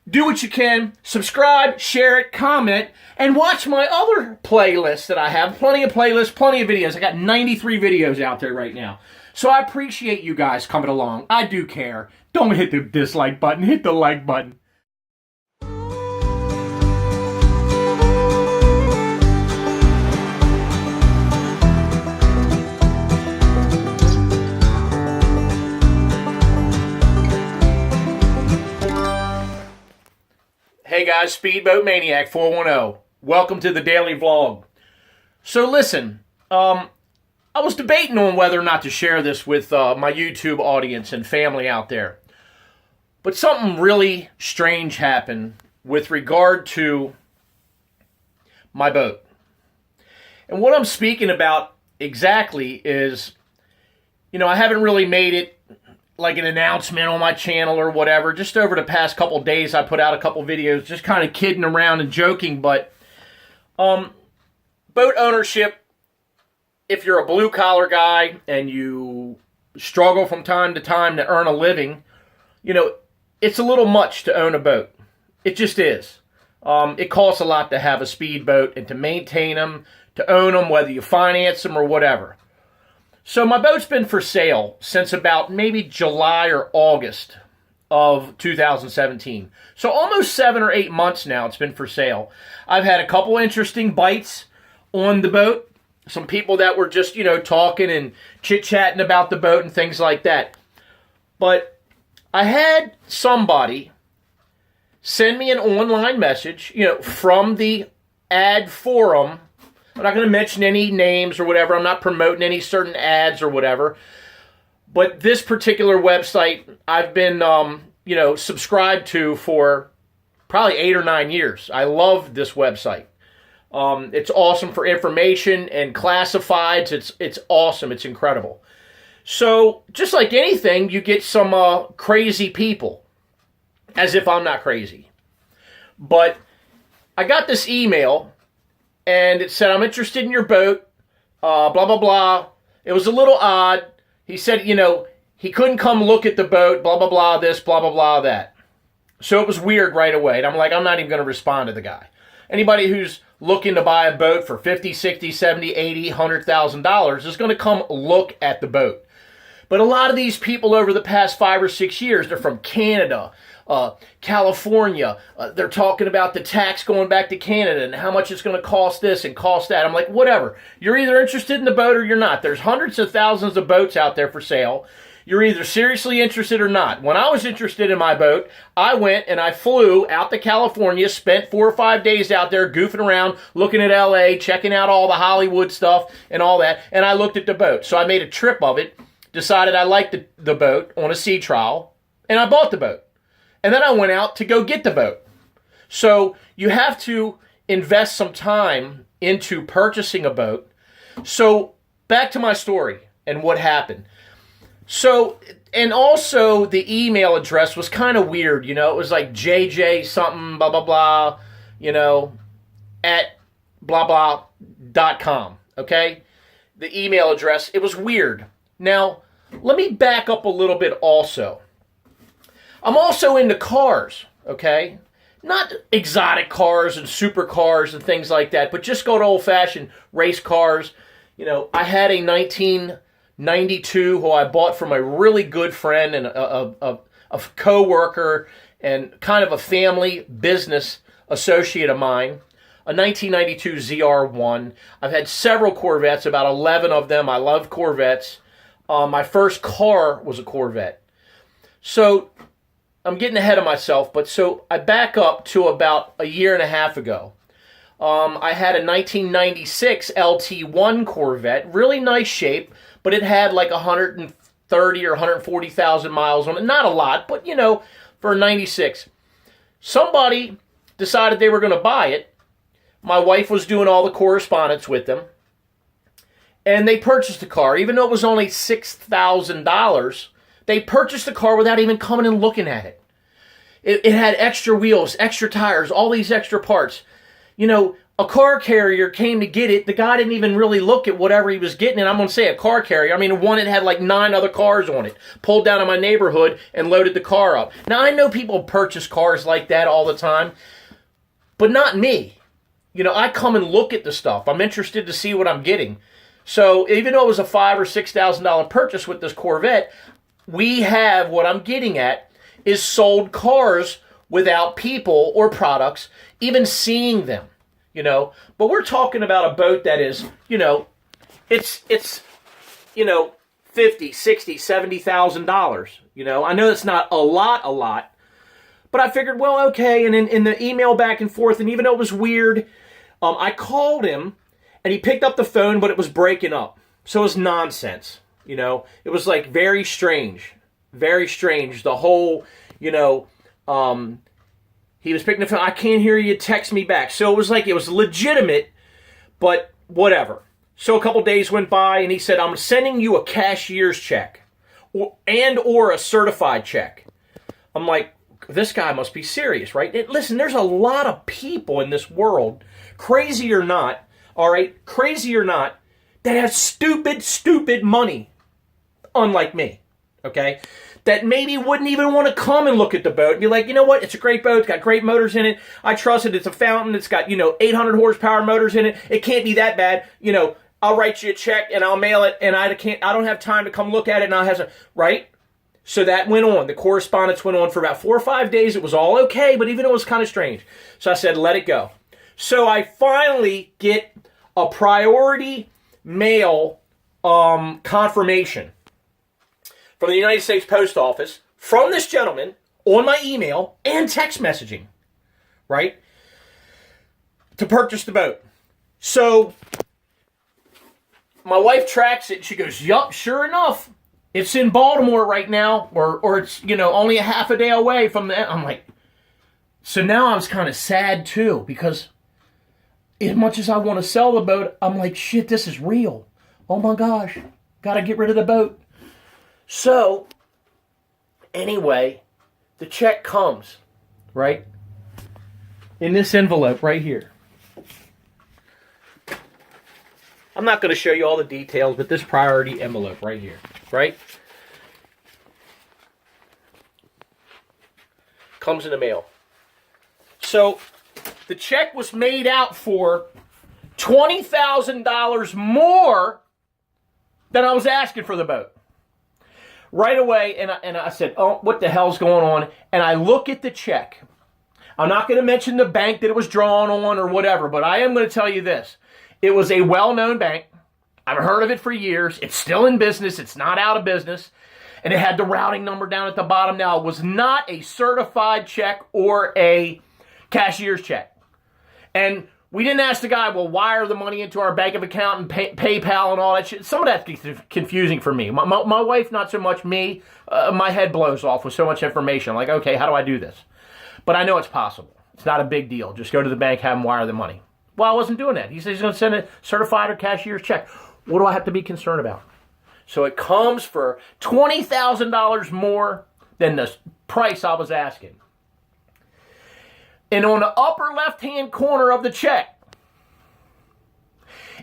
do what you can, subscribe, share it, comment, and watch my other playlists that I have. Plenty of playlists, plenty of videos. I got 93 videos out there right now. So I appreciate you guys coming along. I do care. Don't hit the dislike button, hit the like button. Hey guys, Speedboat Maniac 410. Welcome to the daily vlog. So listen, I was debating on whether or not to share this with my YouTube audience and family out there. But something really strange happened with regard to my boat. And what I'm speaking about exactly is, I haven't really made it like an announcement on my channel or whatever. Just over the past couple days, I put out a couple videos just kind of kidding around and joking. But boat ownership, if you're a blue-collar guy and you struggle from time to time to earn a living, it's a little much to own a boat. It just is. It costs a lot to have a speedboat and to maintain them, to own them, whether you finance them or whatever. So my boat's been for sale since about maybe July or August of 2017. So almost 7 or 8 months now it's been for sale. I've had a couple interesting bites on the boat. Some people that were just, talking and chit-chatting about the boat and things like that. But I had somebody send me an online message, from the ad forum. I'm not going to mention any names or whatever. I'm not promoting any certain ads or whatever. But this particular website, I've been, subscribed to for probably 8 or 9 years. I love this website. It's awesome for information and classifieds. It's awesome. It's incredible. So, just like anything, you get some crazy people. As if I'm not crazy. But I got this email, and it said, I'm interested in your boat, blah, blah, blah. It was a little odd. He said, he couldn't come look at the boat, blah, blah, blah, this, blah, blah, blah, that. So it was weird right away. And I'm like, I'm not even going to respond to the guy. Anybody who's looking to buy a boat for $50, $60, $70, $80, $100,000 is going to come look at the boat. But a lot of these people over the past 5 or 6 years, they're from Canada, California. They're talking about the tax going back to Canada and how much it's going to cost this and cost that. I'm like, whatever. You're either interested in the boat or you're not. There's hundreds of thousands of boats out there for sale. You're either seriously interested or not. When I was interested in my boat, I went and I flew out to California, spent 4 or 5 days out there goofing around, looking at LA, checking out all the Hollywood stuff and all that, and I looked at the boat. So I made a trip of it, decided I liked the boat on a sea trial, and I bought the boat. And then I went out to go get the boat. So you have to invest some time into purchasing a boat. So back to my story and what happened. So, and also the email address was kind of weird. It was like JJ something, blah, blah, blah, at blah, blah.com. Okay? The email address, it was weird. Now, let me back up a little bit also. I'm also into cars, okay? Not exotic cars and supercars and things like that, but just good old-fashioned race cars. I had a 1992 who I bought from a really good friend and a co-worker and kind of a family business associate of mine. A 1992 ZR1. I've had several Corvettes, about 11 of them. I love Corvettes. My first car was a Corvette. So I'm getting ahead of myself, but so I back up to about a year and a half ago. I had a 1996 LT1 Corvette, really nice shape, but it had like 130 or 140,000 miles on it. Not a lot, but for a 96. Somebody decided they were going to buy it. My wife was doing all the correspondence with them. And they purchased the car, even though it was only $6,000. They purchased the car without even coming and looking at it. It had extra wheels, extra tires, all these extra parts. a car carrier came to get it. The guy didn't even really look at whatever he was getting. And I'm going to say a car carrier. I mean, one that had like 9 other cars on it. Pulled down in my neighborhood and loaded the car up. Now, I know people purchase cars like that all the time. But not me. You know, I come and look at the stuff. I'm interested to see what I'm getting. So even though it was a $5,000 or $6,000 purchase with this Corvette, we have, what I'm getting at, is sold cars without people or products even seeing them. You know, but we're talking about a boat that is, you know, it's you know, $50,000, $60,000, $70,000. You know, I know it's not a lot, but I figured, well, okay. And in the email back and forth, and even though it was weird, I called him, and he picked up the phone, but it was breaking up, so it was nonsense. You know, it was like very strange, very strange. The whole, you know, he was picking the phone. I can't hear you. Text me back. So it was like it was legitimate, but whatever. So a couple days went by, and he said, I'm sending you a cashier's check or a certified check. I'm like, this guy must be serious, right? And listen, there's a lot of people in this world, crazy or not, all right, crazy or not, that have stupid money, unlike me, okay? That maybe wouldn't even want to come and look at the boat and be like, you know what, it's a great boat, it's got great motors in it, I trust it, it's a fountain, it's got, you know, 800 horsepower motors in it, it can't be that bad, you know, I'll write you a check and I'll mail it, and I don't have time to come look at it, and I'll have to, right? So that went on, the correspondence went on for about 4 or 5 days, it was all okay, but even though it was kind of strange. So I said, let it go. So I finally get a priority mail confirmation from the United States Post Office, from this gentleman, on my email and text messaging, right, to purchase the boat. So my wife tracks it, and she goes, yup, sure enough, it's in Baltimore right now, or it's, you know, only a half a day away from that. I'm like, so now I was kind of sad too, because as much as I want to sell the boat, I'm like, shit, this is real. Oh my gosh, got to get rid of the boat. So, anyway, the check comes, right, in this envelope right here. I'm not going to show you all the details, but this priority envelope right here, right, comes in the mail. So, the check was made out for $20,000 more than I was asking for the boat. Right away, and I said, oh, what the hell's going on? And I look at the check. I'm not going to mention the bank that it was drawn on or whatever, but I am going to tell you this. It was a well-known bank. I've heard of it for years. It's still in business. It's not out of business. And it had the routing number down at the bottom. Now, it was not a certified check or a cashier's check. And we didn't ask the guy, well, wire the money into our bank of account and PayPal and all that shit. Some of that's confusing for me. My wife, not so much. Me, my head blows off with so much information. Like, okay, how do I do this? But I know it's possible. It's not a big deal. Just go to the bank, have them wire the money. Well, I wasn't doing that. He said he's going to send a certified or cashier's check. What do I have to be concerned about? So it comes for $20,000 more than the price I was asking. And on the upper left-hand corner of the check,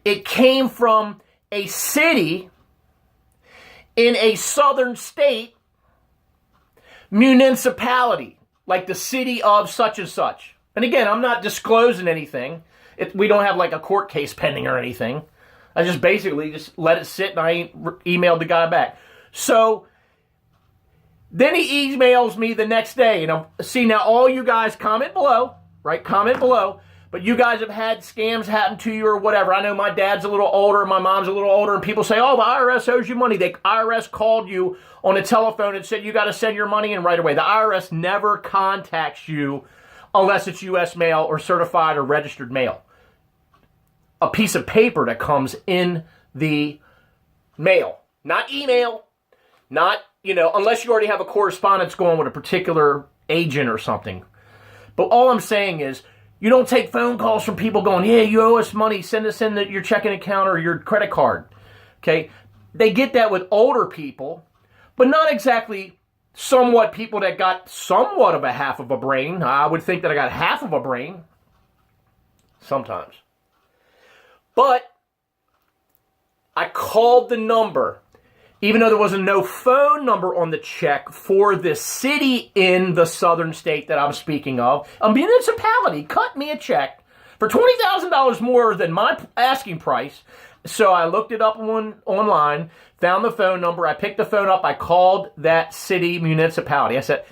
it came from a city in a southern state municipality, like the city of such and such. And again, I'm not disclosing anything. We don't have like a court case pending or anything. I just basically just let it sit, and I emailed the guy back. So then he emails me the next day, and see, now all you guys comment below, right? Comment below. But you guys have had scams happen to you or whatever. I know my dad's a little older, my mom's a little older, and people say, oh, the IRS owes you money. The IRS called you on the telephone and said you got to send your money in right away. The IRS never contacts you unless it's U.S. mail or certified or registered mail. A piece of paper that comes in the mail. Not email, not, unless you already have a correspondence going with a particular agent or something. But all I'm saying is, you don't take phone calls from people going, yeah, you owe us money, send us in your checking account or your credit card. Okay? They get that with older people, but not exactly somewhat people that got somewhat of a half of a brain. I would think that I got half of a brain. sometimes. But I called the number, even though there was no phone number on the check for the city in the southern state that I'm speaking of. A municipality cut me a check for $20,000 more than my asking price. So I looked it up online, found the phone number. I picked the phone up. I called that city municipality. I said,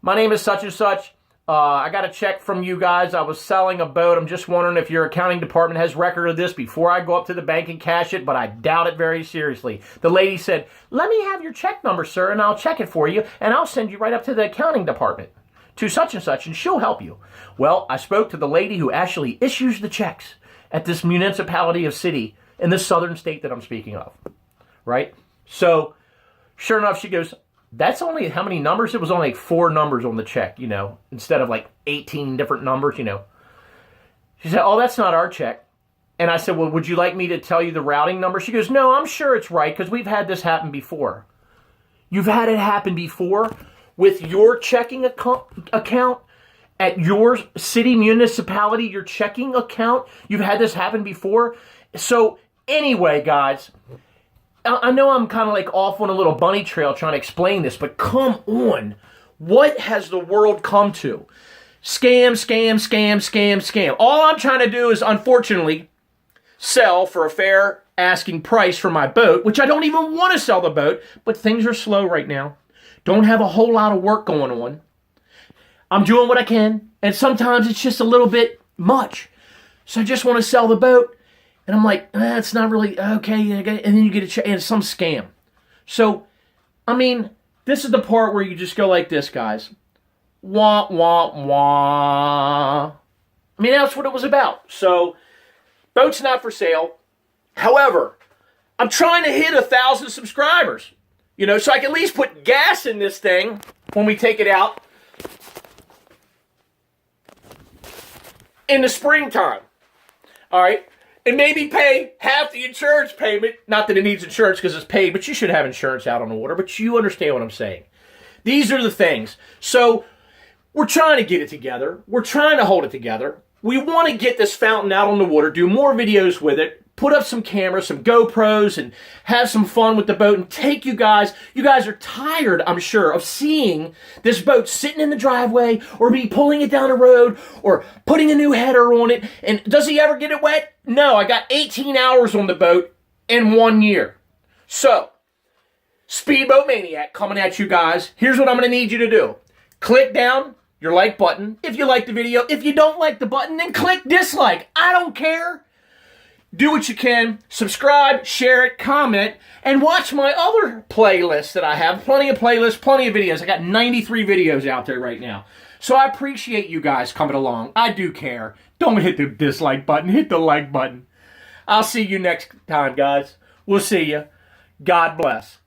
my name is such and such. I got a check from you guys. I was selling a boat. I'm just wondering if your accounting department has record of this before I go up to the bank and cash it, but I doubt it very seriously. The lady said, let me have your check number, sir, and I'll check it for you, and I'll send you right up to the accounting department to such and such, and she'll help you. Well, I spoke to the lady who actually issues the checks at this municipality of city in the southern state that I'm speaking of, right? So, sure enough, she goes, that's only how many numbers? It was only like 4 numbers on the check, instead of like 18 different numbers, She said, oh, that's not our check. And I said, well, would you like me to tell you the routing number? She goes, no, I'm sure it's right because we've had this happen before. You've had it happen before with your checking account at your city municipality, your checking account? You've had this happen before? So anyway, guys, I know I'm kind of like off on a little bunny trail trying to explain this, but come on. What has the world come to? Scam, scam, scam, scam, scam. All I'm trying to do is, unfortunately, sell for a fair asking price for my boat, which I don't even want to sell the boat, but things are slow right now. Don't have a whole lot of work going on. I'm doing what I can, and sometimes it's just a little bit much. So I just want to sell the boat. And I'm like, it's not really, okay, and then you get a check, and it's some scam. So, I mean, this is the part where you just go like this, guys. Wah, wah, wah. I mean, that's what it was about. So, boat's not for sale. However, I'm trying to hit 1,000 subscribers. So I can at least put gas in this thing when we take it out in the springtime. All right? And maybe pay half the insurance payment. Not that it needs insurance because it's paid, but you should have insurance out on the water. But you understand what I'm saying. These are the things. So we're trying to get it together. We're trying to hold it together. We want to get this fountain out on the water, do more videos with it, put up some cameras, some GoPros, and have some fun with the boat and take you guys. You guys are tired, I'm sure, of seeing this boat sitting in the driveway or me pulling it down the road or putting a new header on it. And does he ever get it wet? No, I got 18 hours on the boat in 1 year. So, Speedboat Maniac coming at you guys. Here's what I'm going to need you to do. Click down your like button if you like the video. If you don't like the button, then click dislike. I don't care. Do what you can. Subscribe, share it, comment, and watch my other playlists that I have. Plenty of playlists, plenty of videos. I got 93 videos out there right now. So I appreciate you guys coming along. I do care. Don't hit the dislike button. Hit the like button. I'll see you next time, guys. We'll see you. God bless.